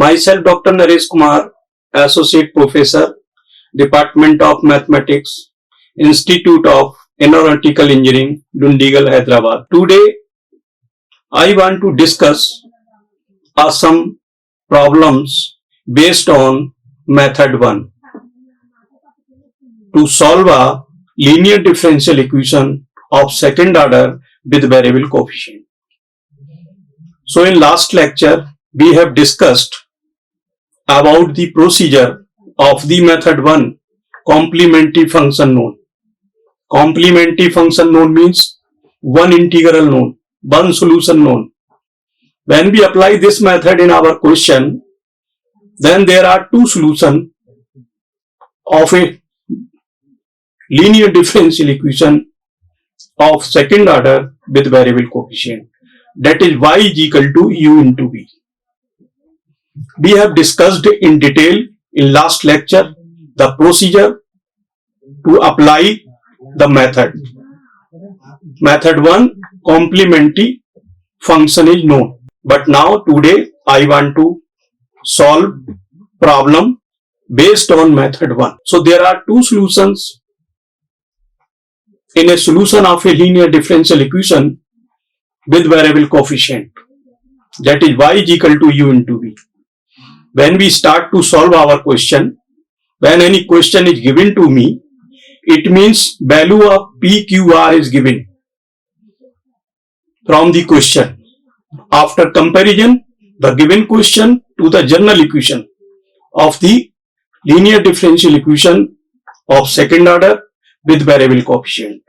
Myself, Dr. Naresh Kumar, Associate Professor, Department of Mathematics, Institute of Aeronautical Engineering, Dundigal, Hyderabad. Today, I want to discuss some problems based on Method 1 to solve a linear differential equation of second order with variable coefficient. So in last lecture, we have discussed about the procedure of the method 1 complementary function known. Complementary function known means one integral known, one solution known. When we apply this method in our question, then there are two solutions of a linear differential equation of second order with variable coefficient. That is y is equal to u into v. We have discussed in detail in last lecture the procedure to apply the method. Method 1 complementary function is known. But now today I want to solve problem based on method 1. So there are two solutions in a solution of a linear differential equation with variable coefficient, that is y is equal to u into v. When we start to solve our question, when any question is given to me, it means value of PQR is given from the question. After comparison, the given question to the general equation of the linear differential equation of second order with variable coefficient.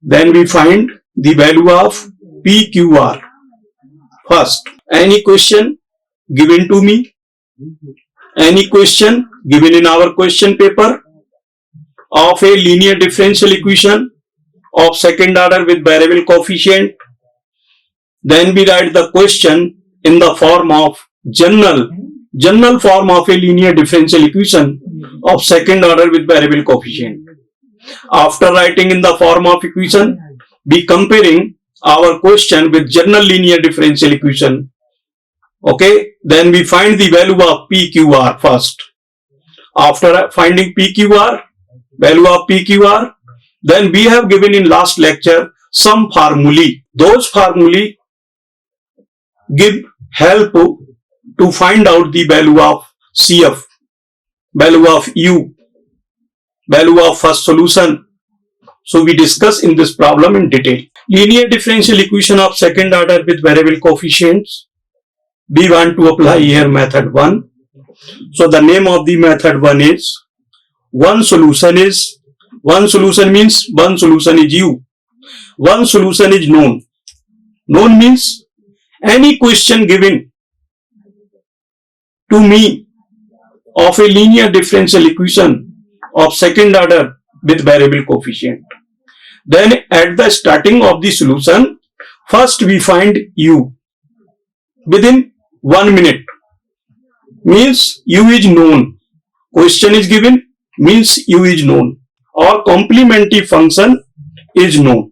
Then we find the value of PQR. First, any question given to me, any question given in our question paper of a linear differential equation of second order with variable coefficient, then we write the question in the form of general form of a linear differential equation of second order with variable coefficient. After writing in the form of equation, we comparing our question with general linear differential equation. Okay, then we find the value of PQR first. After finding PQR, value of PQR, then we have given in last lecture some formulae. Those formulae give help to find out the value of CF, value of U, value of first solution. So we discuss in this problem in detail. Linear differential equation of second order with variable coefficients. We want to apply here method 1. So the name of the method 1 is one solution means one solution is U. One solution is known. Known means any question given to me of a linear differential equation of second order with variable coefficient. Then at the starting of the solution, first we find U. Within 1 minute means U is known. Question is given means U is known, or complementary function is known.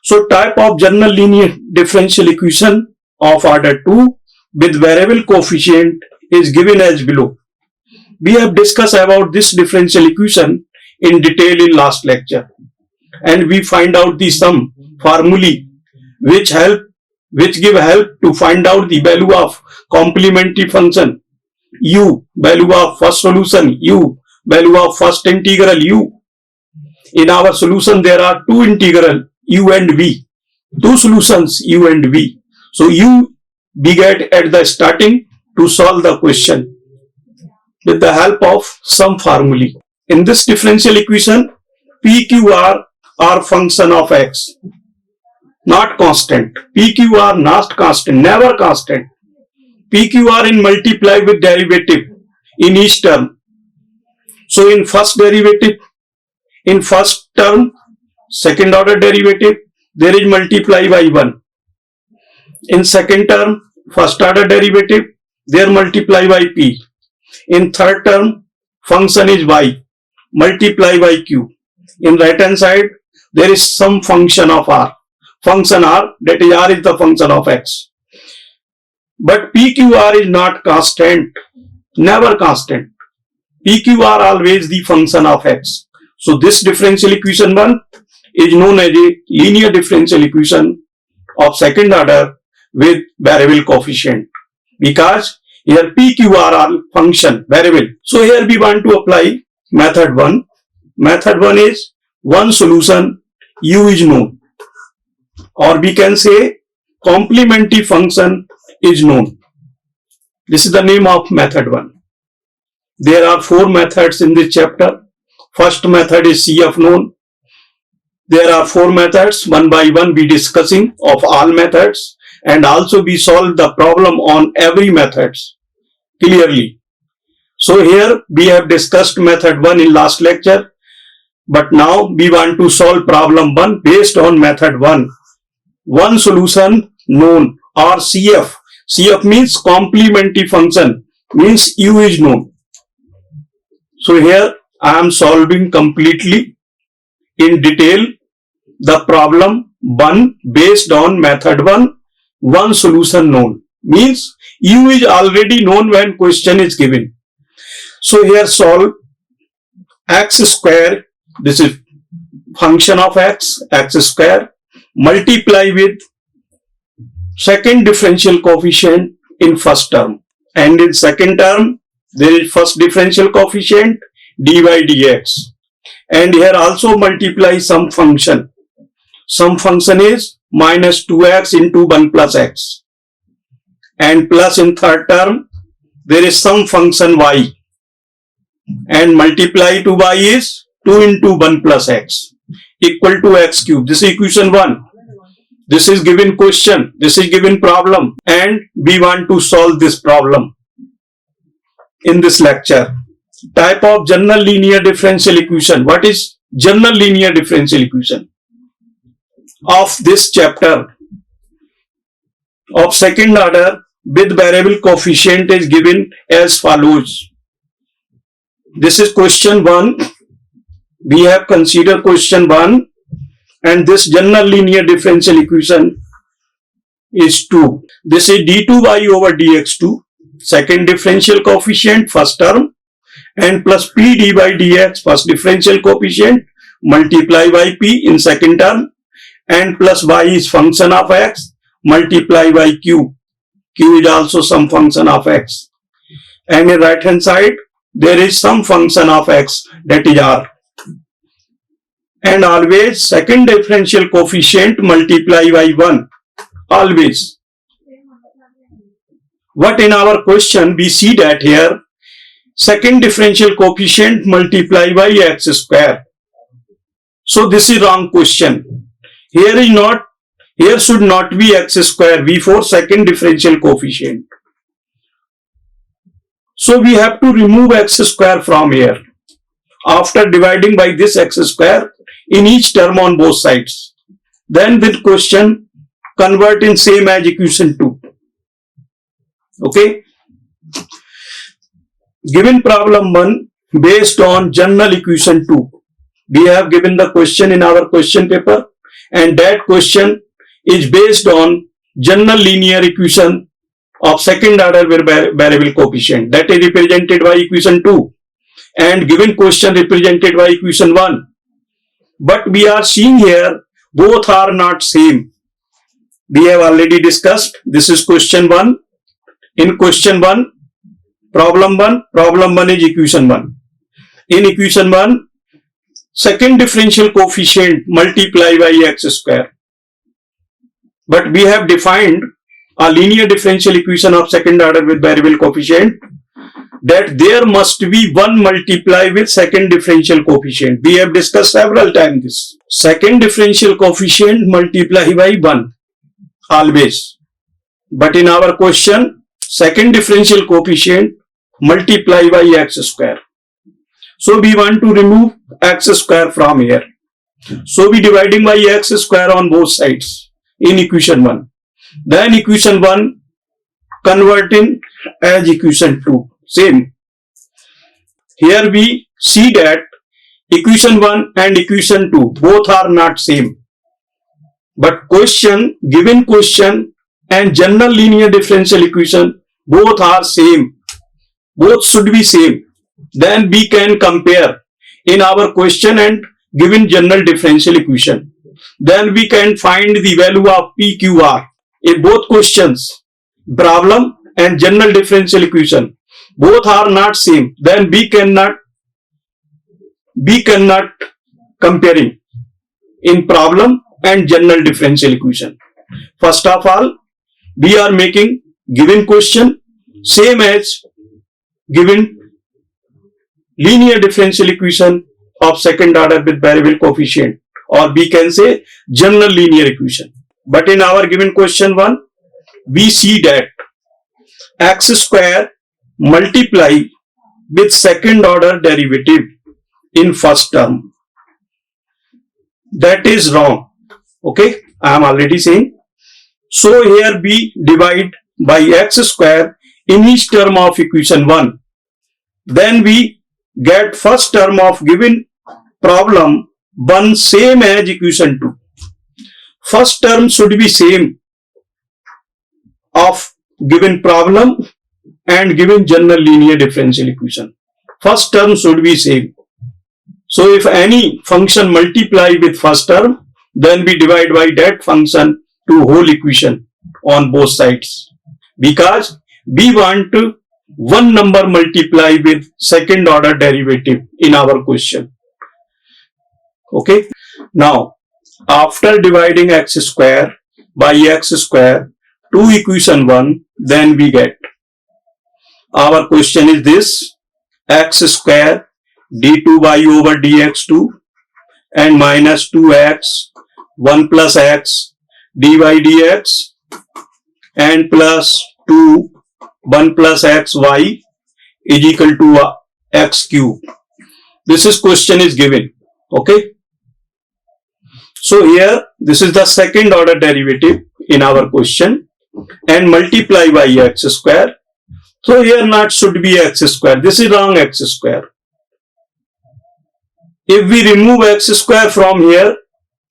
So type of general linear differential equation of order 2 with variable coefficient is given as below. We have discussed about this differential equation in detail in last lecture, and we find out the sum formulae which give help to find out the value of complementary function U, value of first solution U, value of first integral U. In our solution there are two integral U and V, two solutions U and V. So U we get at the starting to solve the question with the help of some formulae. In this differential equation, PQR are function of x, not constant. PQR not constant, never constant. PQR in multiply with derivative in each term. So in first derivative, in first term, second order derivative, there is multiply by 1. In second term, first order derivative, there multiply by p. In third term, function is y, multiply by q. In right hand side, there is some function of r. Function r, that is r is the function of x. But PQR is not constant, never constant. PQR always the function of x. So this differential equation 1 is known as a linear differential equation of second order with variable coefficient, because here PQR are function variable. So here we want to apply method 1. Method 1 is one solution u is known, or we can say complementary function is known. This is the name of method 1. There are 4 methods in this chapter. First method is CF known. There are 4 methods. One by one we discussing of all methods, and also we solve the problem on every methods clearly. So here we have discussed method 1 in last lecture, but now we want to solve problem 1 based on method 1. One solution known, or CF. CF means complementary function, means u is known. So here I am solving completely in detail the problem 1 based on method 1. One solution known means u is already known when question is given. So here solve x square, this is function of x square, multiply with second differential coefficient in first term, and in second term there is first differential coefficient dy dx, and here also multiply some function. Some function is minus 2x into 1 plus x, and plus in third term there is some function y, and multiply to y is 2 into 1 plus x equal to x cube. This is equation 1. This is given question, this is given problem, and we want to solve this problem in this lecture. Type of general linear differential equation. What is general linear differential equation of this chapter of second order with variable coefficient is given as follows. This is question 1. We have considered question 1, and this general linear differential equation is 2. This is d2y over dx2, second differential coefficient first term, and plus p d by dx first differential coefficient, multiply by p in second term, and plus y is function of x, multiply by q. Q is also some function of x, and in right hand side there is some function of x, that is r. And always second differential coefficient multiply by 1, always. But in our question we see that here second differential coefficient multiply by x square. So this is wrong question. Here should not be x square before second differential coefficient. So we have to remove x square from here. After dividing by this x square in each term on both sides, then with question convert in same as equation 2. Okay. Given problem 1 based on general equation 2. We have given the question in our question paper, and that question is based on general linear equation of second order with variable coefficient, that is represented by equation 2, and given question represented by equation 1. But we are seeing here both are not same. We have already discussed. This is question 1. In question 1, problem 1 is equation 1. In equation 1, second differential coefficient multiply by x square. But we have defined a linear differential equation of second order with variable coefficient, that there must be 1 multiply with second differential coefficient. We have discussed several times this. Second differential coefficient multiply by 1, always. But in our question, second differential coefficient multiply by x square. So we want to remove x square from here. So we dividing by x square on both sides in equation 1. Then equation 1 converting as equation 2. Same. Here we see that equation 1 and equation 2 both are not same. But question, given question and general linear differential equation, both are same, both should be same. Then we can compare in our question and given general differential equation. Then we can find the value of PQR. In both questions, problem and general differential equation, both are not same, then we cannot comparing in problem and general differential equation. First of all, we are making given question same as given linear differential equation of second order with variable coefficient, or we can say general linear equation. But in our given question 1, we see that x square multiply with second order derivative in first term. That is wrong. Okay, I am already saying. So here we divide by x square in each term of equation 1. Then we get first term of given problem 1 same as equation 2. First term should be same of given problem and given general linear differential equation. First term should be same. So if any function multiply with first term, then we divide by that function to whole equation on both sides, because we want to one number multiply with second order derivative in our question. Okay. Now, after dividing x square by x square to equation 1, then we get our question is this: x square d2y over dx2 and minus 2x 1 plus x dy dx and plus 2 1 plus xy is equal to x cube. This is question is given. Okay. So here this is the second order derivative in our question and multiply by x square. So here not should be x square. This is wrong x square. If we remove x square from here,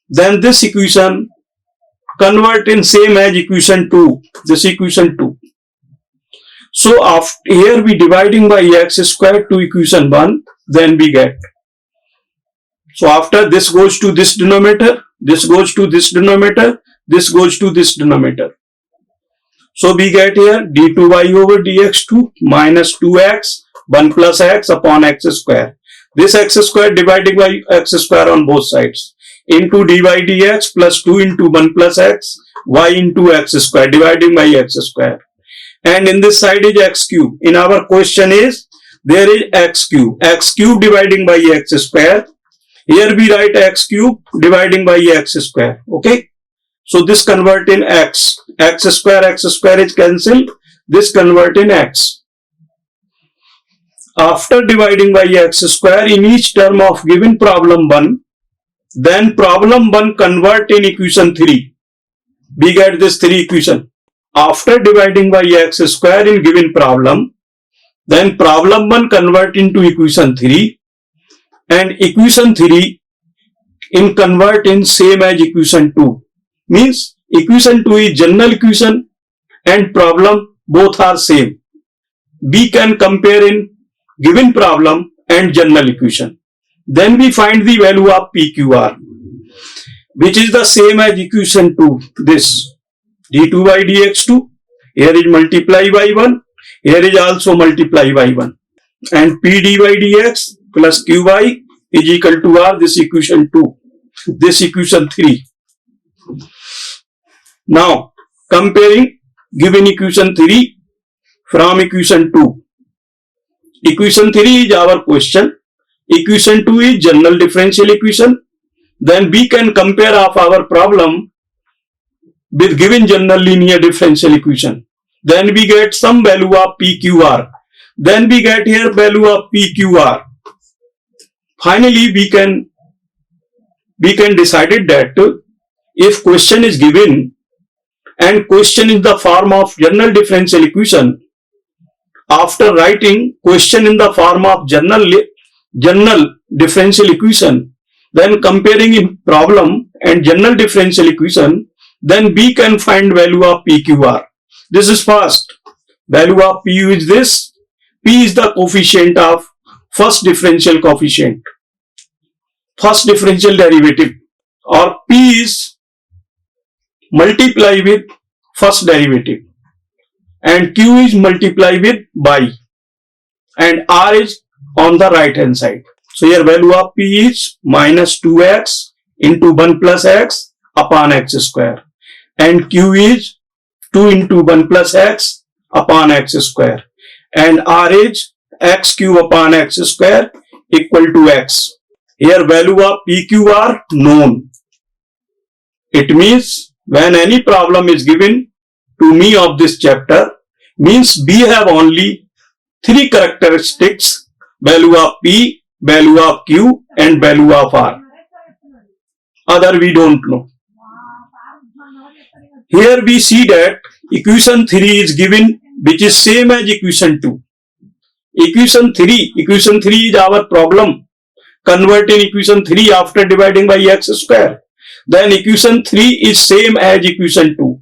then this equation convert in same as equation 2. This equation 2. So after here we dividing by x square to equation 1, then we get. So after this goes to this denominator, this goes to this denominator, this goes to this denominator. So we get here d2y over dx2 minus 2x 1 plus x upon x square. This x square dividing by x square on both sides into dy dx plus 2 into 1 plus x y into x square dividing by x square. And in this side is x cube. In our question is there is x cube dividing by x square. Here we write x cube dividing by x square. Okay. So this convert in x square is cancelled. This convert in x. After dividing by x square in each term of given problem 1, then problem 1 convert in equation 3. We get this 3 equation. After dividing by x square in given problem, then problem 1 convert into equation 3 and equation 3 in convert in same as equation 2. Means equation 2 is general equation and problem both are same. We can compare in given problem and general equation. Then we find the value of PQR, which is the same as equation 2. This d2 by dx2, here is multiply by 1, here is also multiply by 1, and p dy dx plus qy is equal to r, this equation 2, this equation 3. Now comparing given equation 3 from equation 2. Equation 3 is our question, equation 2 is general differential equation. Then we can compare of our problem with given general linear differential equation. Then we get some value of PQR. Then we get here value of PQR. Finally, we can decide that if question is given and question in the form of general differential equation, after writing question in the form of general differential equation, then comparing in problem and general differential equation, then B can find value of PQR. This is fast. Value of PU is this. P is the coefficient of first differential coefficient, first differential derivative, or P is multiply with first derivative, and Q is multiply with by, and R is on the right hand side. So here value of P is minus 2x into 1 plus x upon x square, and Q is 2 into 1 plus x upon x square, and R is x cube upon x square equal to x. Here value of PQ are known. It means when any problem is given to me of this chapter, means B have only 3 characteristics: value of P, value of Q, and value of R. Other we don't know. Here we see that equation 3 is given, which is same as equation 2. Equation 3 is our problem. Convert in equation 3 after dividing by x square. Then equation 3 is same as equation 2.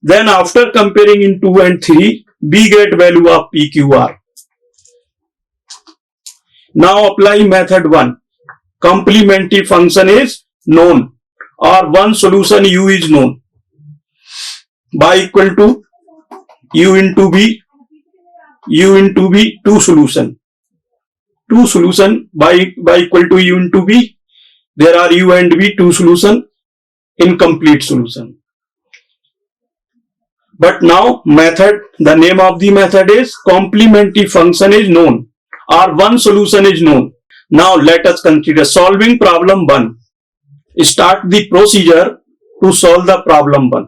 Then after comparing in 2 and 3, we get value of PQR. Now apply method 1. Complementary function is known, or one solution U is known. By equal to U into B, two solution. Two solution by equal to U into B. There are U and B, two solution, incomplete solution. But now method, the name of the method is complementary function is known, or one solution is known. Now let us consider solving problem 1. Start the procedure to solve the problem 1.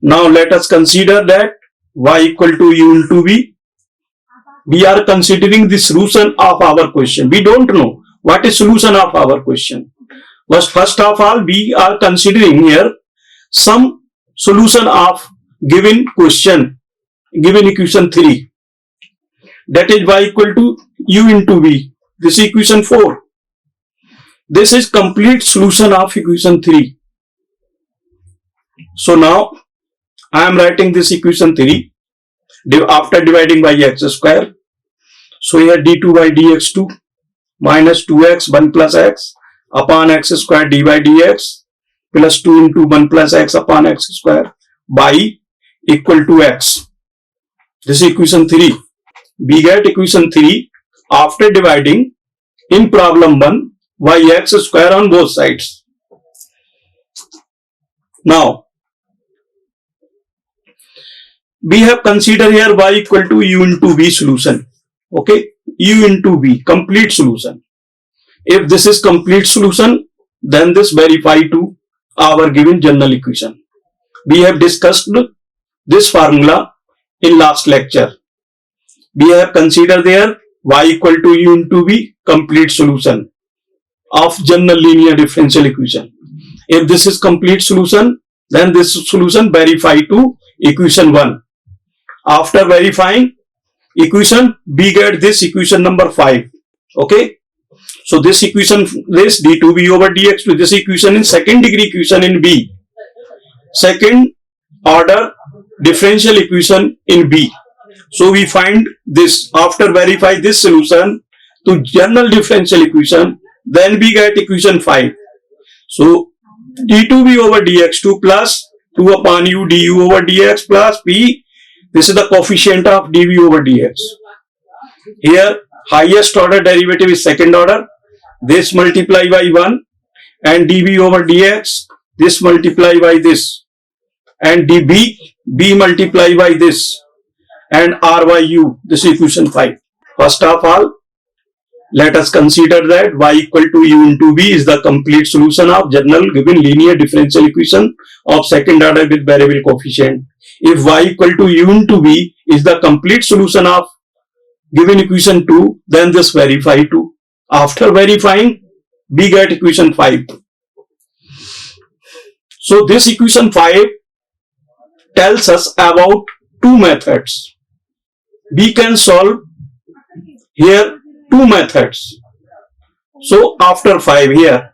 Now let us consider that y equal to U into B. We are considering the solution of our question. We don't know what is solution of our question. But first of all, we are considering here some solution of given question, given equation 3. That is y equal to U into B. This is equation 4. This is complete solution of equation 3. So now I am writing this equation 3 after dividing by x square. So here d2 by dx2 minus 2x 1 plus x upon x square d by dx plus 2 into 1 plus x upon x square by equal to x. This is equation 3. We get equation 3 after dividing in problem 1 by x square on both sides. Now we have considered here y equal to U into B solution. Okay, U into B, complete solution. If this is complete solution, then this verify to our given general equation. We have discussed this formula in last lecture. We have considered there y equal to U into B, complete solution of general linear differential equation. If this is complete solution, then this solution verify to equation 1. After verifying equation, we get this equation number 5. Okay. So this equation, this d2b over dx2, this equation is second degree equation in B. Second order differential equation in B. So we find this after verify this solution to general differential equation, then we get equation 5. So d2b over dx2 plus 2 upon u du over dx plus p. This is the coefficient of dv over dx. Here highest order derivative is second order. This multiply by 1 and dv over dx. This multiply by this and db b multiply by this and r by u. This is equation 5. First of all, let us consider that y equal to u into b is the complete solution of general given linear differential equation of second order with variable coefficient. If y equal to u into b is the complete solution of given equation 2, then this verify to. After verifying, we get equation 5. So this equation 5 tells us about two methods. We can solve here two methods. So after 5 here,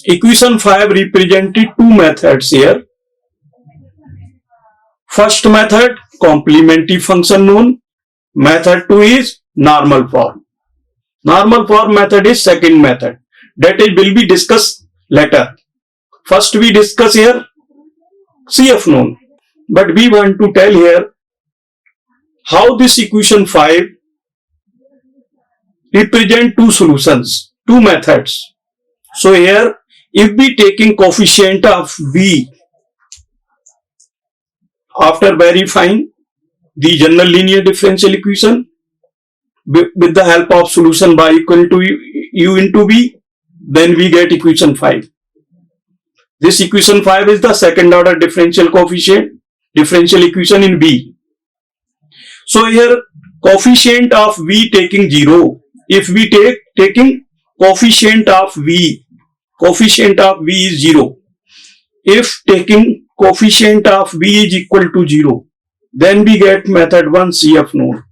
equation 5 represented two methods here. First method, complementary function known. Method 2 is normal form. Normal form method is second method. That is will be discussed later. First we discuss here CF known. But we want to tell here how this equation 5 represent two solutions, two methods. So here if we taking coefficient of V after verifying the general linear differential equation with the help of solution y equal to u into v, then we get equation 5. This equation 5 is the second order differential coefficient, differential equation in V. So here coefficient of V taking 0. If we taking coefficient of V is 0. If taking coefficient of V is equal to 0, then we get method 1 CF known.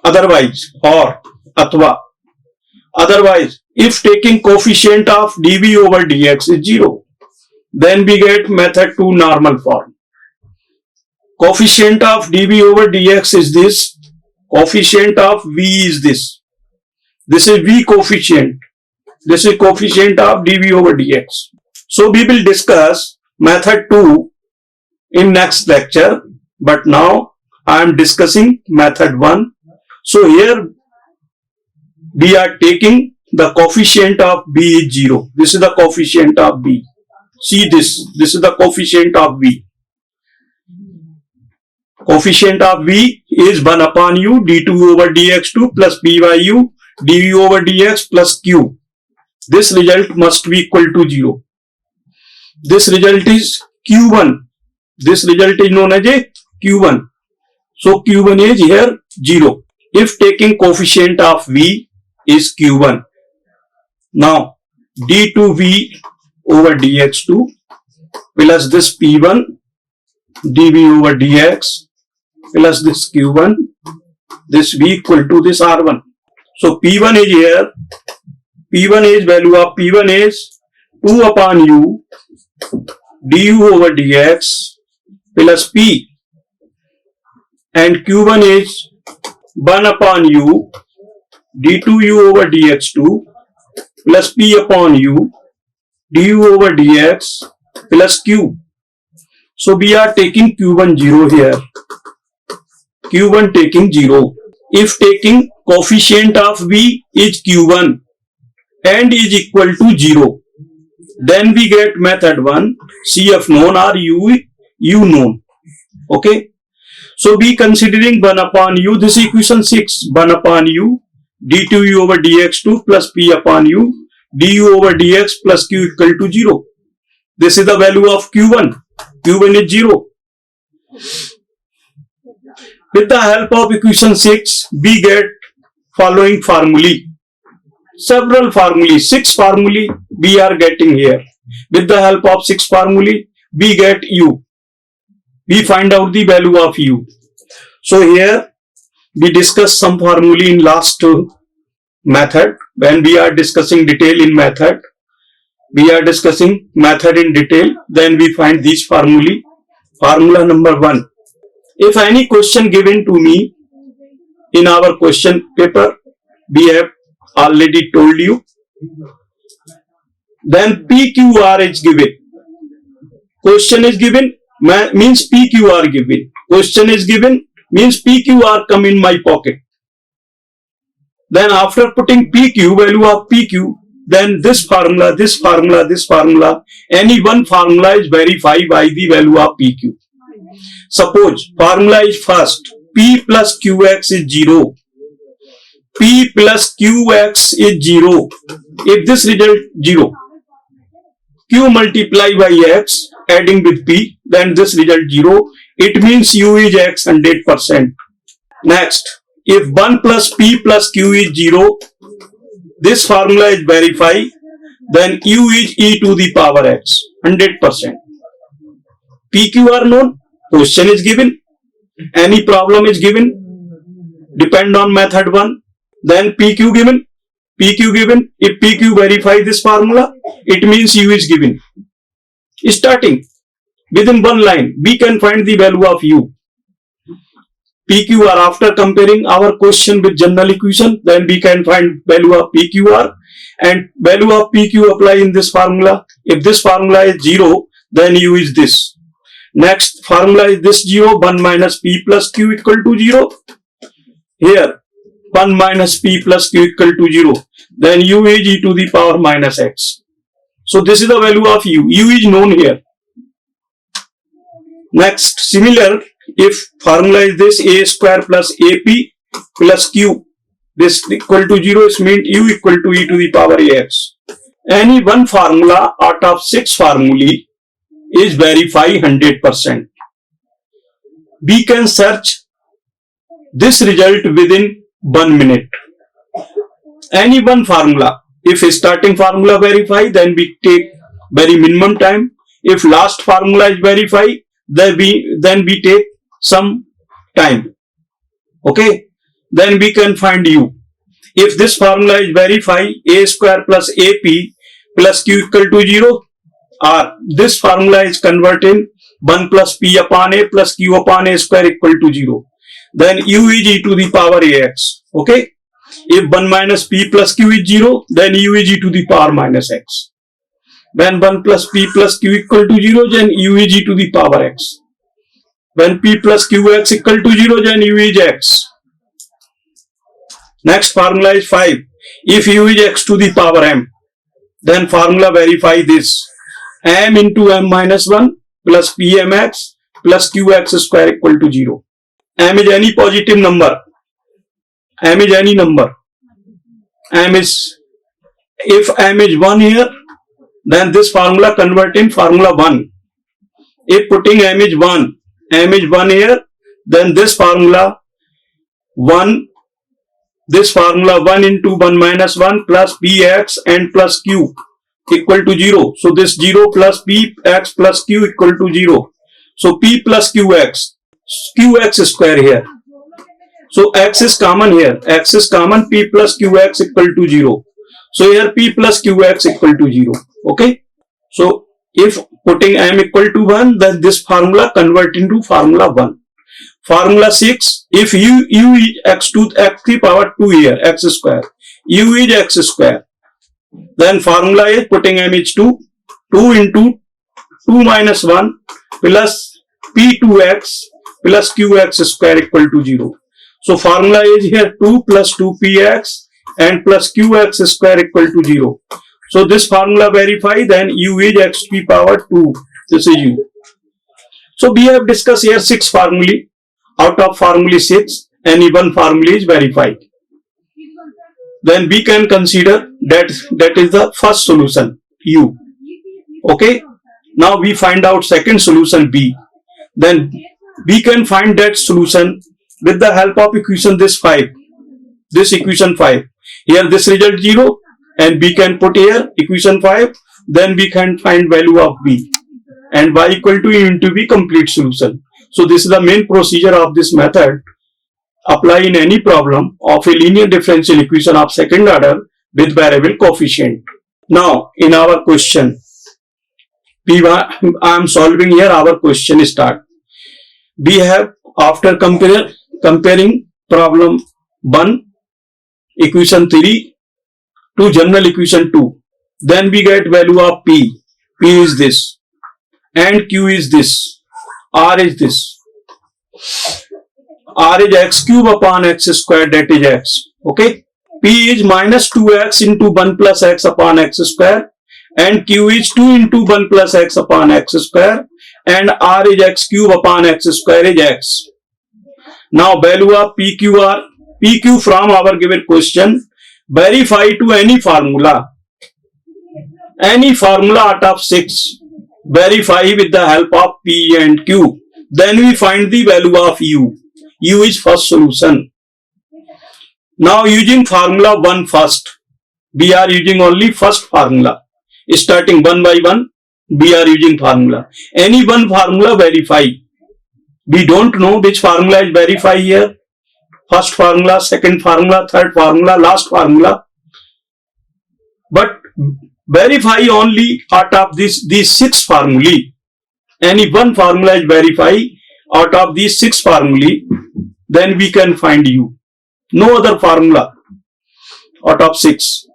Otherwise, or atva. Otherwise, if taking coefficient of dV over dx is 0, then we get method 2 normal form. Coefficient of dV over dx is this. Coefficient of V is this. This is V coefficient. This is coefficient of dV over dx. So we will discuss method 2 in next lecture. But now I am discussing method 1. So here we are taking the coefficient of B is 0. This is the coefficient of B. See this. This is the coefficient of B. Coefficient of V is 1 upon U d2 over dx2 plus p by u dv over dx plus q. This result must be equal to 0. This result is q1. This result is known as a q1. So q1 is here 0. If taking coefficient of V is q1. Now d2v over dx2 plus this p1 dv over dx plus this q1, this v equal to this r1. So p1 is here. P1 is value of P1 is 2 upon u du over dx plus p, and q1 is 1 upon u d2u over dx2 plus p upon u du over dx plus q. So we are taking q1 0 here. Q1 taking 0. If taking coefficient of V is q1 and is equal to 0, then we get method 1 CF known or u known. Okay. So we considering 1 upon u, this equation 6, 1 upon u d2u over dx2 plus p upon u du over dx plus q equal to 0. This is the value of q1. q1 is 0. With the help of equation 6, we get following formulae. Several formulae, 6 formulae we are getting here. With the help of 6 formulae, we get u. We find out the value of u. So here we discuss some formulae in last method. When we are discussing detail in method, we are discussing method in detail. Then we find these formulae. Formula number 1. If any question given to me in our question paper, we have already told you. Then PQR is given. Question is given means PQR given. Question is given means PQR come in my pocket. Then after putting PQ, value of PQ, then this formula, this formula, this formula, any one formula is verified by the value of PQ. Suppose formula is first, P plus QX is 0. P plus QX is 0. If this result 0, Q multiply by X adding with P, then this result 0. It means U is X 100%. Next, if 1 plus P plus Q is 0, this formula is verified, then U is E to the power X 100%. PQ are known. Question is given, any problem is given, depend on method 1, then PQ given, if PQ verify this formula, it means U is given. Starting, within one line, we can find the value of U. PQR, after comparing our question with general equation, then we can find value of PQR, and value of PQ apply in this formula. If this formula is 0, then U is this. Next formula is this 0, 1 minus P plus Q equal to 0. Here 1 minus P plus Q equal to 0. Then U is e to the power minus x. So this is the value of U. U is known here. Next, similar, if formula is this a square plus AP plus Q, this equal to 0, it means U equal to e to the power ax. Any one formula out of 6 formulae is verify 100%. We can search this result within 1 minute. Any one formula, if starting formula verify, then we take very minimum time. If last formula is verify, then we take some time. Okay, then we can find U. If this formula is verify a square plus AP plus Q equal to 0, or this formula is converting 1 plus P upon A plus Q upon A square equal to 0, then U is e to the power ax. Okay, if 1 minus P plus Q is 0, then U is e to the power minus x. When 1 plus P plus Q equal to 0, then U is e to the power x. When P plus Qx equal to 0, then U is x. Next formula is 5. If U is x to the power m, then formula verify this. M into m minus 1 plus Pmx plus Qx square equal to 0. M is any positive number. M is any number. If m is 1 here, then this formula convert in formula 1. If putting m is 1 here, then this formula 1 into 1 minus 1 plus Px and plus Q equal to 0. So this 0 plus Px plus Q equal to 0. So P plus Qx square here. So x is common here. X is common, P plus Qx equal to 0. So here P plus Qx equal to 0. Okay. So if putting m equal to 1, then this formula convert into formula 1. Formula 6, if U is x to x to the power 2 here, x square. U is x square. Then formula is putting m is 2 into 2 minus 1 plus P2x plus Qx square equal to 0. So formula is here 2 plus 2px and plus Qx square equal to 0. So this formula verify, then U is x to the power 2. This is U. So we have discussed here 6 formulae. Out of formula 6, any one formula is verified. Then we can consider that is the first solution, U. Okay. Now we find out second solution, B. Then we can find that solution with the help of equation this equation 5. Here this result 0, and we can put here equation 5. Then we can find value of B, and y equal to U into B complete solution. So this is the main procedure of this method. Apply in any problem of a linear differential equation of second order with variable coefficient. Now in our question, I am solving here our question start. We have, after comparing problem 1, equation 3 to general equation 2, then we get value of P. P is this and Q is this. R is this. R is x cube upon x square, that is x. Okay. P is minus 2x into 1 plus x upon x square, and Q is 2 into 1 plus x upon x square, and R is x cube upon x square is x. Now value of PQR. PQ from our given question, verify to any formula out of 6, verify with the help of P and Q. Then we find the value of U. U is first solution. Now using formula 1 first, we are using only first formula. Starting 1 by 1, we are using formula. Any one formula verify. We don't know which formula is verify here. First formula, second formula, third formula, last formula. But verify only out of these 6 formulae. any one formula is verify out of these 6 formulae, then we can find u. No other formula out of 6.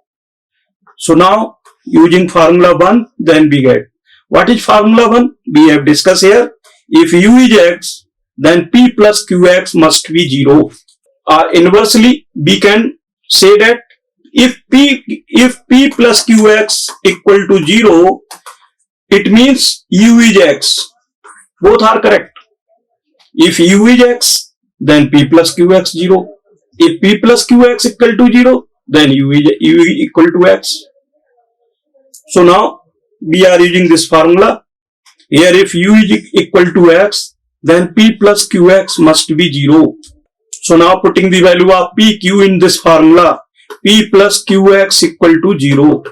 So now using formula 1, then we get. What is formula 1? We have discussed here. If u is x, then p plus qx must be 0. Or inversely, we can say that if p plus qx equal to 0, it means u is x. Both are correct. If u is x, then p plus qx 0. If p plus qx equal to 0, then u is equal to x. So now we are using this formula. Here if u is equal to x, then p plus qx must be 0. So now putting the value of pq in this formula, p plus qx equal to 0.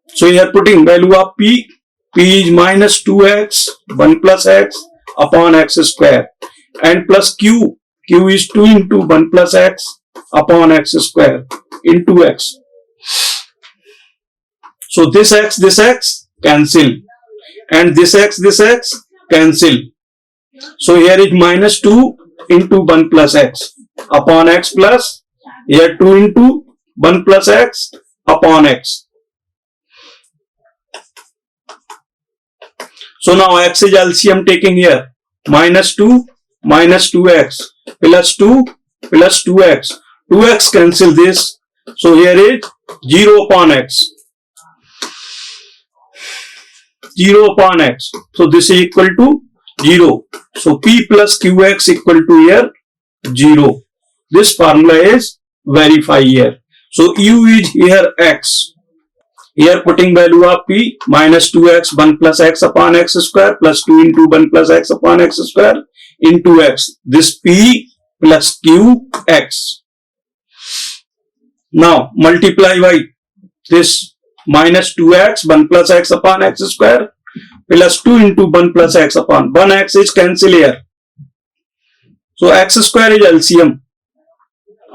So here putting value of p is minus 2x, 1 plus x upon x square, and plus q is 2 into 1 plus x upon x square into x. So this x cancel, and this x cancel. So here is minus 2 into 1 plus x upon x plus, here 2 into 1 plus x upon x. So now x is LCM taking here, minus 2 minus 2x plus 2 plus 2x. 2x cancel this. So here is 0 upon x. 0 upon x. So this is equal to 0. So p plus qx equal to here 0. This formula is verify here. So u is here x. Here putting value of p minus 2x 1 plus x upon x square plus 2 into 1 plus x upon x square into x. This p plus q x. Now multiply by this minus 2x 1 plus x upon x square plus 2 into 1 plus x upon 1x is cancel here. So x square is LCM.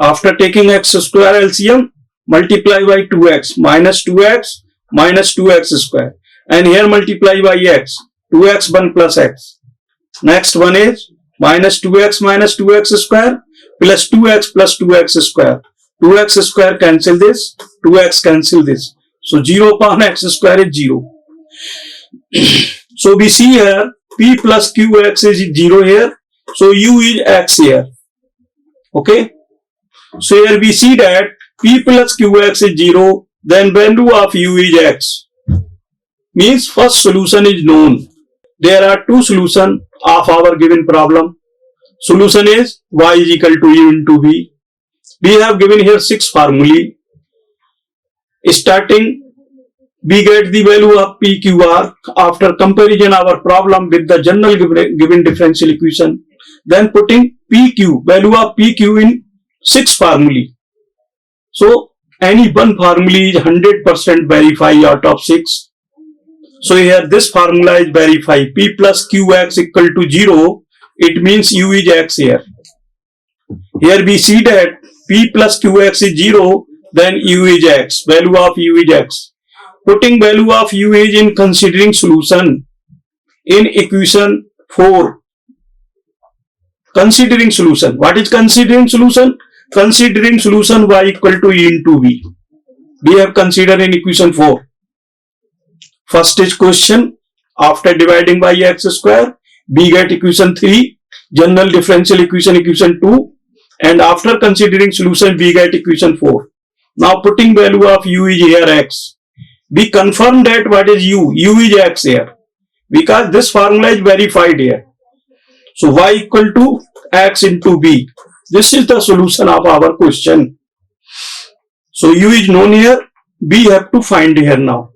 After taking x square LCM, multiply by 2x minus 2x square, and here multiply by x, 2x 1 plus x. Next one is minus 2x square plus 2x square. 2x square cancel this, 2x cancel this. So 0 upon x square is 0. So we see here p plus qx is 0 here. So u is x here. Okay. So here we see that p plus qx is 0, then value of u is x. Means first solution is known. There are two solutions of our given problem. Solution is y is equal to u into v. We have given here 6 formulae. Starting, we get the value of PQR after comparison our problem with the general given differential equation. Then putting PQ, value of PQ in 6 formulae. So any one formula is 100% verify out of 6. So here this formula is verify. P plus QX equal to 0. It means U is X here. Here we see that P plus QX is 0. Then U is X. Value of U is X. Putting value of U is in considering solution in equation 4. Considering solution. What is considering solution? Considering solution y equal to e into v. We have considered in equation 4. First is question. After dividing by x square, we get equation 3. General differential equation, equation 2. And after considering solution, we get equation 4. Now putting value of u is here x. We confirm that what is u? U is x here. Because this formula is verified here. So y equal to x into b. This is the solution of our question. So u is known here. B have to find here now.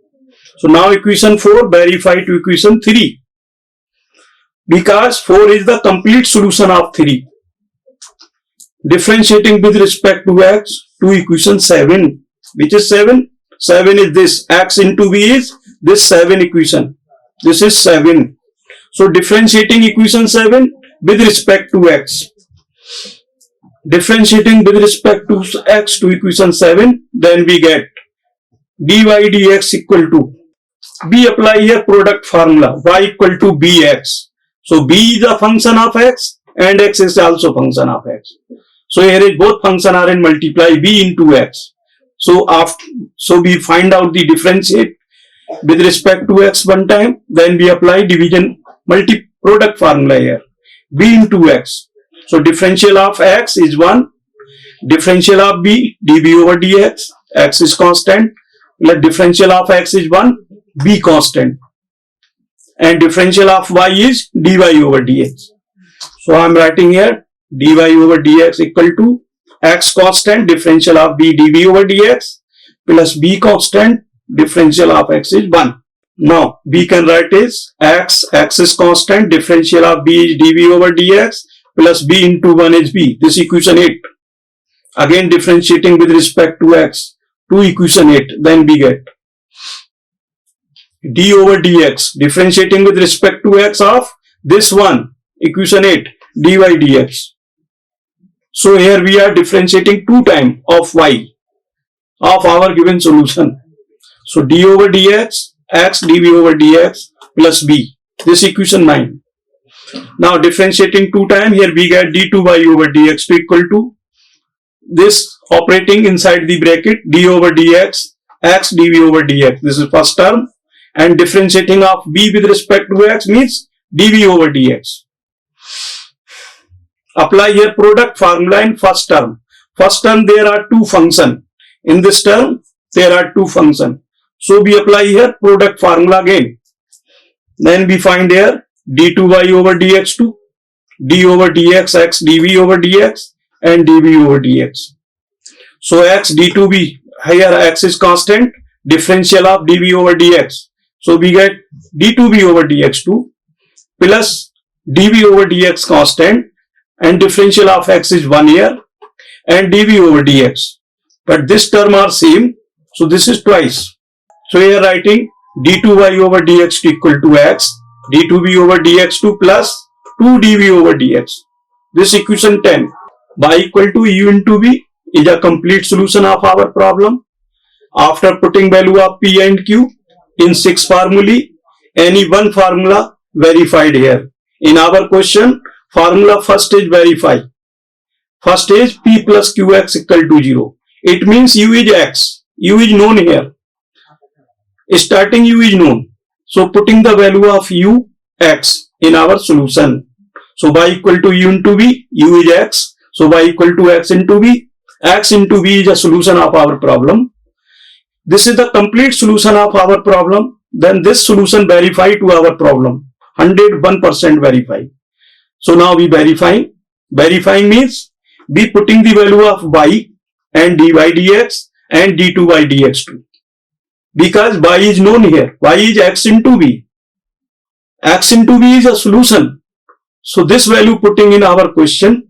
So now equation 4 verify to equation 3. Because 4 is the complete solution of 3. Differentiating with respect to x to equation 7. Which is 7? 7 is this. X into v is this 7 equation. This is 7. So differentiating equation 7 with respect to x. Differentiating with respect to x to equation 7, then we get dy dx equal to We apply here product formula y equal to bx. So b is a function of x and x is also function of x. So here is both function are in multiply b into x. So we find out the differentiate with respect to x one time, then we apply division product formula here, b into x. So differential of x is 1, differential of b db over dx, x is constant, let differential of x is 1, b constant, and differential of y is dy over dx. So I am writing here dy over dx equal to x constant, differential of b db over dx plus b constant, differential of x is 1. Now b can write is x is constant, differential of b is dv over dx plus b into 1 is b. This equation 8. Again differentiating with respect to x to equation 8, then we get d over dx, differentiating with respect to x of this one, equation 8, dy dx. So here we are differentiating 2 times of y of our given solution. So d over dx, x dv over dx plus b. This equation 9. Now differentiating 2 times, here we get d2y over dx to equal to this operating inside the bracket d over dx, x dv over dx. This is first term, and differentiating of b with respect to x means dv over dx. Apply here product formula in first term. First term there are 2 functions. In this term there are 2 functions. So we apply here product formula again. Then we find here d2y over dx2, d over dx, x dv over dx and dv over dx. So x d2b, here x is constant, differential of dv over dx. So we get d2b over dx2 plus dv over dx constant, and differential of x is 1 here and dv over dx. But this term are same, so this is twice. So here writing d2y over dx equal to x, d2b over dx2 plus 2 dv over dx. This equation 10. Y equal to u into v is a complete solution of our problem. After putting value of p and q in 6 formulae, any one formula verified here. In our question, formula first is verify. First is p plus qx equal to 0. It means u is x. U is known here. Starting u is known. So putting the value of u, x in our solution. So y equal to u into v, u is x. So y equal to x into v. X into v is a solution of our problem. This is the complete solution of our problem. Then this solution verify to our problem. 101% verify. So now we verifying. Verifying means we putting the value of y and dy dx and d2y dx2. Because y is known here. Y is x into v. X into v is a solution. So this value putting in our question.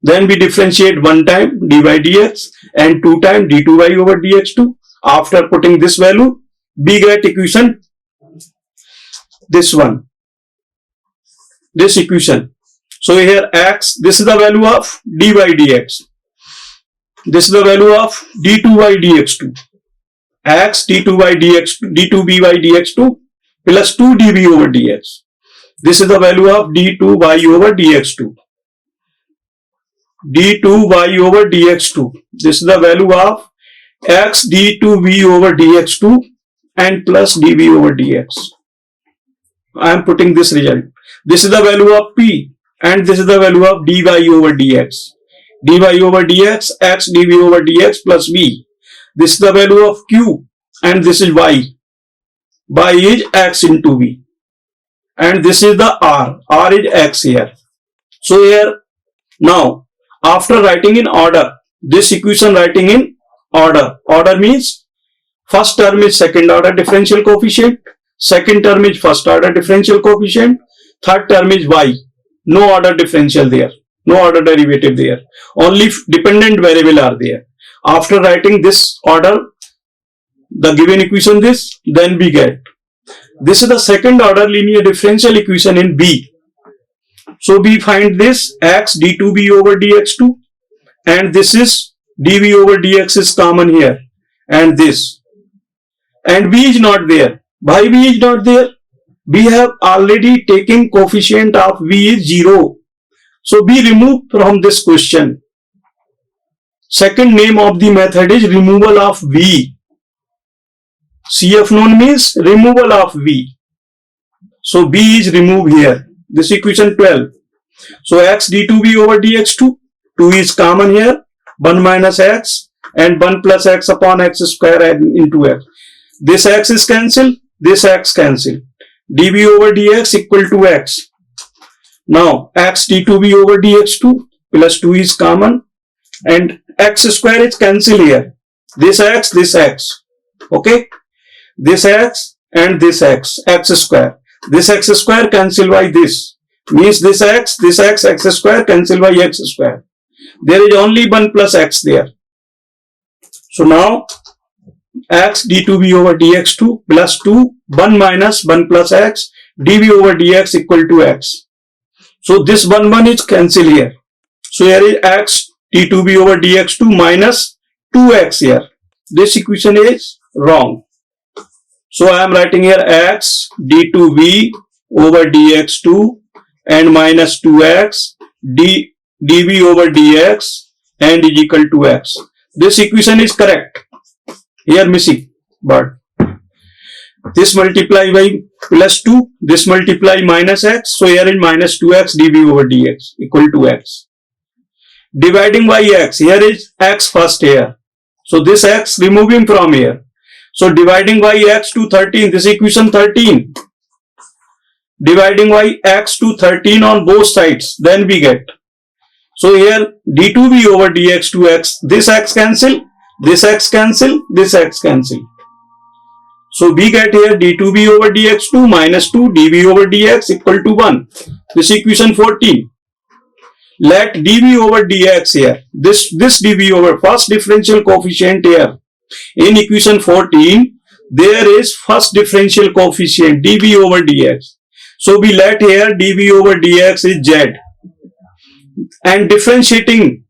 Then we differentiate 1 time dy dx and 2 time d2y over dx2. After putting this value, we get equation this one. This equation. So here x, this is the value of dy dx. This is the value of d2y dx2. X d2y dx, d2by dx2 plus 2 dv over dx. This is the value of d2y over dx2. d2y over dx2. This is the value of x d2v over dx2 and plus dv over dx. I am putting this result. This is the value of p and this is the value of dy over dx. dy over dx, x dv over dx plus v. This is the value of q and this is y. Y is x into v. And this is the r. R is x here. So here now after writing in order, this equation writing in order. Order means first term is second order differential coefficient, second term is first order differential coefficient, third term is y. No order differential there, no order derivative there. Only dependent variable are there. After writing this order, the given equation this, then we get. This is the second order linear differential equation in B. So we find this x d2b over dx2 and this is dv over dx is common here and this. And v is not there. Why v is not there? We have already taken coefficient of v is 0. So be removed from this question. Second name of the method is removal of v. CF known means removal of v. So b is removed here. This equation 12. So x d2b over dx2. 2 is common here. 1 minus x and 1 plus x upon x square into x. This x is cancelled. This x cancelled. db over dx equal to x. Now x d2b over dx2 plus 2 is common and x square is cancelled here. This x, okay? This x and this x square. This x square cancelled by this. Means this x square cancelled by x square. There is only 1 plus x there. So now x d2b over dx2 plus 2, 1 minus 1 plus x, dv over dx equal to x. So this 1 is cancelled here. So here is x d2b over dx2 minus 2x here. This equation is wrong. So I am writing here x d2b over dx2 and minus 2x dv over dx and is equal to x. This equation is correct. Here missing, but this multiply by plus 2, this multiply minus x. So here is minus 2x dv over dx equal to x. Dividing by x, here is x first here. So this x removing from here. So dividing by x to 13, this equation 13. Dividing by x to 13 on both sides, then we get. So here d2b over dx to x, this x cancel, this x cancel, this x cancel. So we get here d2b over dx2 minus 2 dv over dx equal to 1. This equation 14. Let dv over dx here, this dv over first differential coefficient here. In equation 14, there is first differential coefficient dv over dx. So we let here dv over dx is z. And differentiating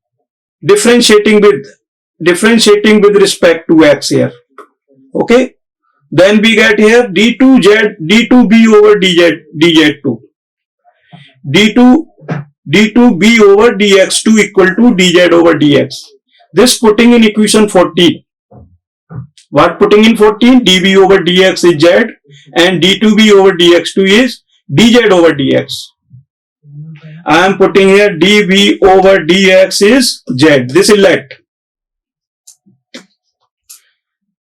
with respect to x here. Okay. Then we get here d2b over dz2. d2b over dx2 equal to dz over dx. This putting in equation 14. What putting in 14? dv over dx is z and d2b over dx2 is dz over dx. I am putting here dv over dx is z. This is let.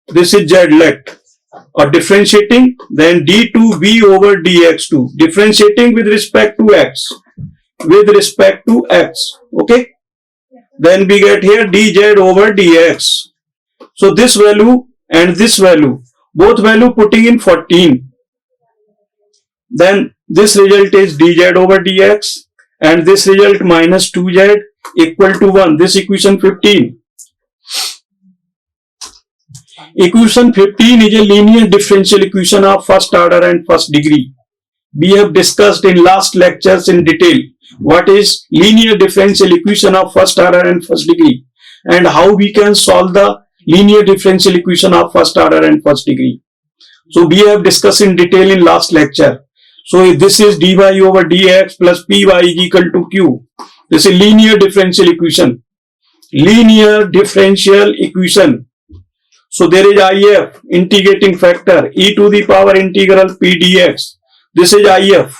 This is z let. Or differentiating, then d2b over dx2. Differentiating with respect to x. With respect to x. Okay. Then we get here dz over dx. So this value and this value, both value putting in 14. Then this result is dz over dx and this result minus 2z equal to 1. This equation 15. Equation 15 is a linear differential equation of first order and first degree. We have discussed in last lectures in detail what is linear differential equation of first order and first degree and how we can solve the linear differential equation of first order and first degree. So we have discussed in detail in last lecture. So this is dy over dx plus py is equal to q. This is linear differential equation. Linear differential equation. So there is if integrating factor e to the power integral p dx. This is if.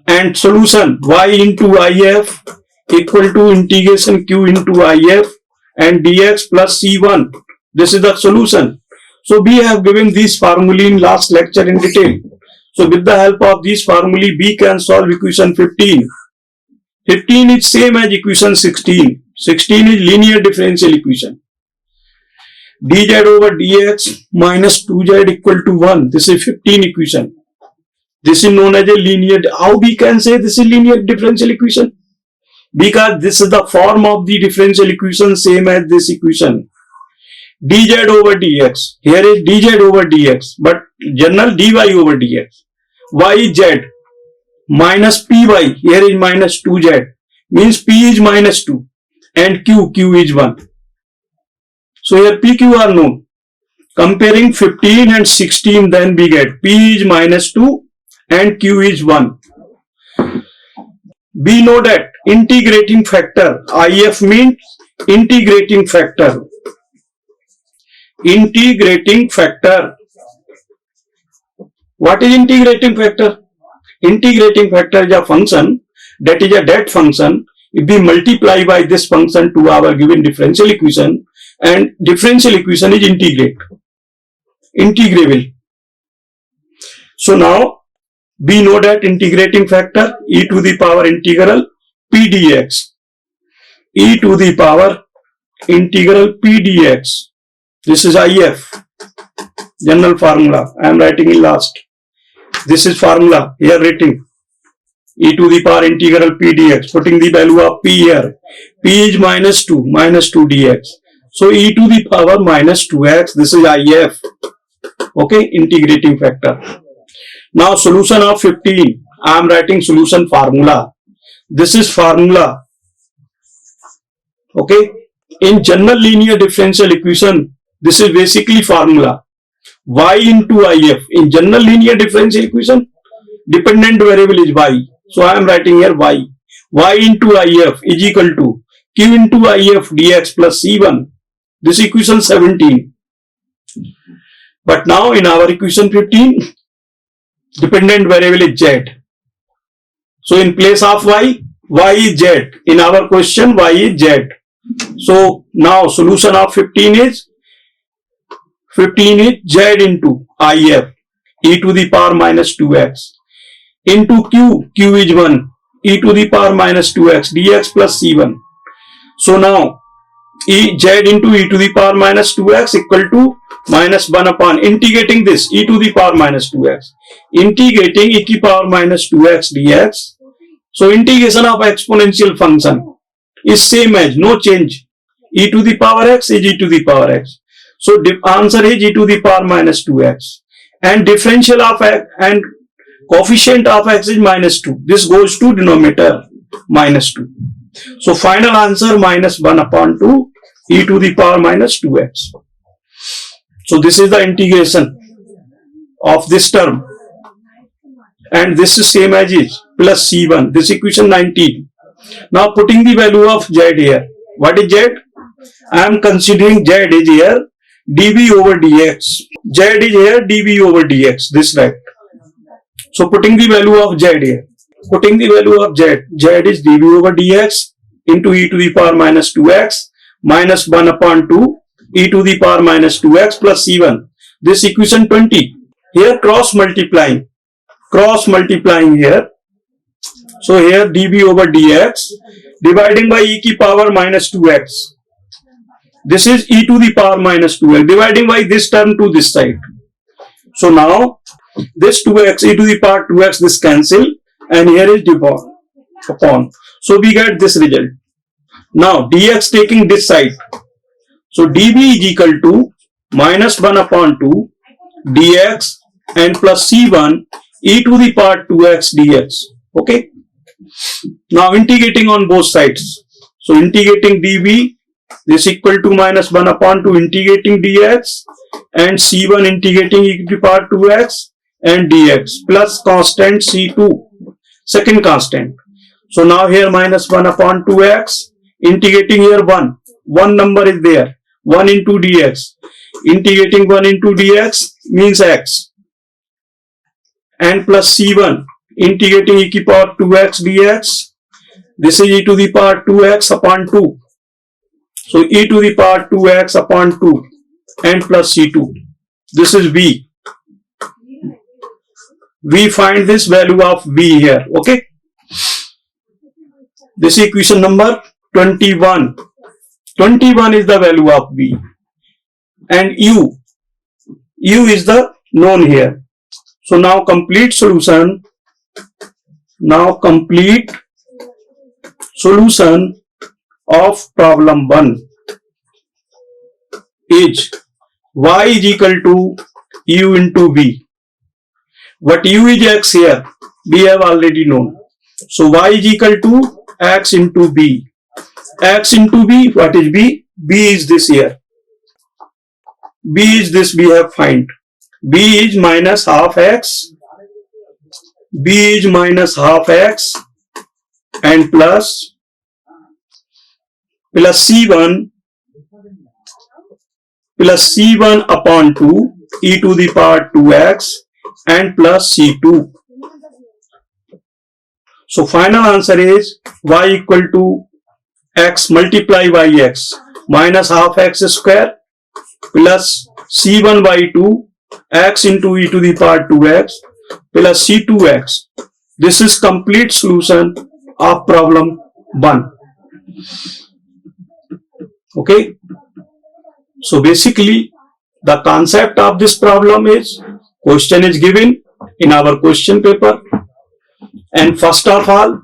And solution y into if equal to integration q into if and dx plus c1. This is the solution. So we have given this formulae in last lecture in detail. So with the help of this formulae, we can solve equation 15. 15 is same as equation 16. 16 is linear differential equation. dz over dx minus 2z equal to 1. This is 15 equation. This is known as a linear. How we can say this is linear differential equation? Because this is the form of the differential equation same as this equation. dz over dx. Here is dz over dx, but general dy over dx. Y is z minus py. Here is minus 2z. Means p is minus 2 and q is 1. So here pq are known. Comparing 15 and 16, then we get P is -2 and Q is 1. We know that integrating factor, IF means integrating factor. Integrating factor. What is integrating factor? Integrating factor is a function that is a that function if we multiply by this function to our given differential equation, and differential equation is integrable. So now we know that integrating factor e to the power integral p dx. E to the power integral p dx. This is IF. General formula. I am writing in last. This is formula here written. E to the power integral p dx. Putting the value of p here. P is -2 dx. So e to the power -2x. This is IF. Okay, integrating factor. Now solution of 15. I am writing solution formula. This is formula. Okay. In general linear differential equation, this is basically formula. Y into IF. In general linear differential equation, dependent variable is Y. So I am writing here Y. Y into IF is equal to Q into IF dx plus C1. This equation 17. But now in our equation 15, dependent variable is Z. So in place of Y, Y is Z. In our question, Y is Z. So now solution of 15 is Z into IF, e to the power -2x, into Q is 1, e to the power -2x, dx plus C1. So now Z into e to the power -2x equal to -1 upon integrating this e to the power -2x, integrating e to the power -2x dx. So integration of exponential function is same as no change. E to the power x is e to the power x. So the answer is e to the power -2x, and differential of x and coefficient of x is -2. This goes to denominator -2. So final answer -1 upon 2 e to the power -2x. So this is the integration of this term, and this is same as is plus C1. This equation 19. Now putting the value of Z here. What is Z? I am considering Z is here dV over dx. Z is here dV over dx. This right. So putting the value of Z here. Putting the value of Z. Z is dV over dx into e to the power -2x -1 upon 2 e to the power -2x plus C1. This equation 20. Here cross multiplying here. So here dV over dx dividing by e to the power -2x. This is e to the power -2x dividing by this term to this side. So now this 2x e to the power 2x, this cancel, and here is upon. So we get this result. Now dx taking this side. So dV is equal to -1 upon 2 dx and plus C1 e to the power 2x dx. Okay. Now integrating on both sides. So integrating dV, this equal to -1 upon 2 integrating dx, and C1 integrating e to the power 2x and dx plus constant C2, second constant. So now here -1 upon 2x, integrating here 1 number is there, 1 into dx, integrating 1 into dx means x, and plus C1 integrating e to the power 2x dx. This is e to the power 2x upon 2. So e to the power 2x upon 2 and plus C2. This is V. We find this value of V here. Okay. This equation number 21. 21 is the value of V. And U. U is the known here. So now complete solution. Now complete solution of problem 1 is y is equal to u into v. What u is x here, we have already known. So y is equal to x into b. X into b, what is b? B is this here. B is this we have find. B is minus half x. B is minus half x and plus C1 upon 2 e to the power 2x and plus C2. So final answer is y equal to x multiply by x minus half x square plus C1 by 2 x into e to the power 2x plus C2x. This is complete solution of problem 1. Okay. So basically the concept of this problem is question is given in our question paper, and first of all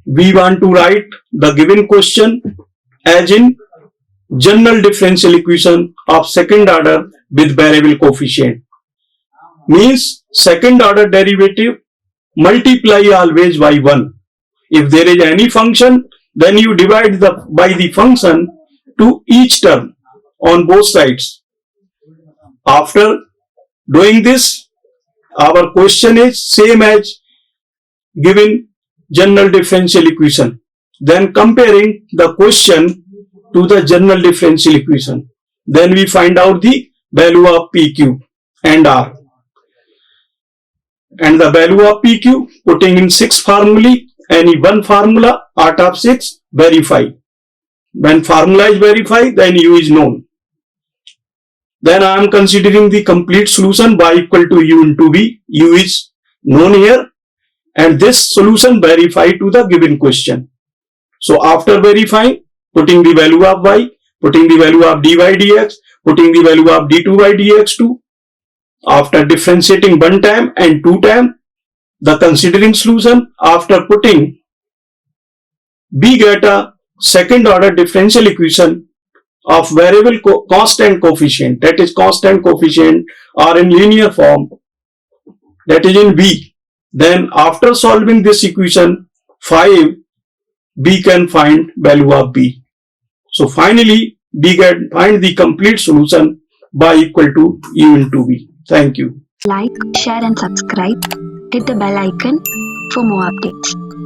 we want to write the given question as in general differential equation of second order with variable coefficient. Means second order derivative multiply always by 1. If there is any function, then you divide by the function to each term on both sides. After doing this, our question is same as given general differential equation. Then comparing the question to the general differential equation, then we find out the value of PQ and R. And the value of PQ, putting in 6 formulae, any one formula out of 6, verify. When formula is verified, then U is known. Then I am considering the complete solution y equal to U into V. U is known here, and this solution verify to the given question. So after verifying, putting the value of y, putting the value of dy dx, putting the value of d2 by dx2, after differentiating one time and two time, the considering solution, after putting, we get a second order differential equation of variable constant coefficient, that is constant coefficient are in linear form, that is in V. Then after solving this equation 5, we can find value of B. So finally we can find the complete solution y equal to U into V. Thank you. Like, share and subscribe. Hit the bell icon for more updates.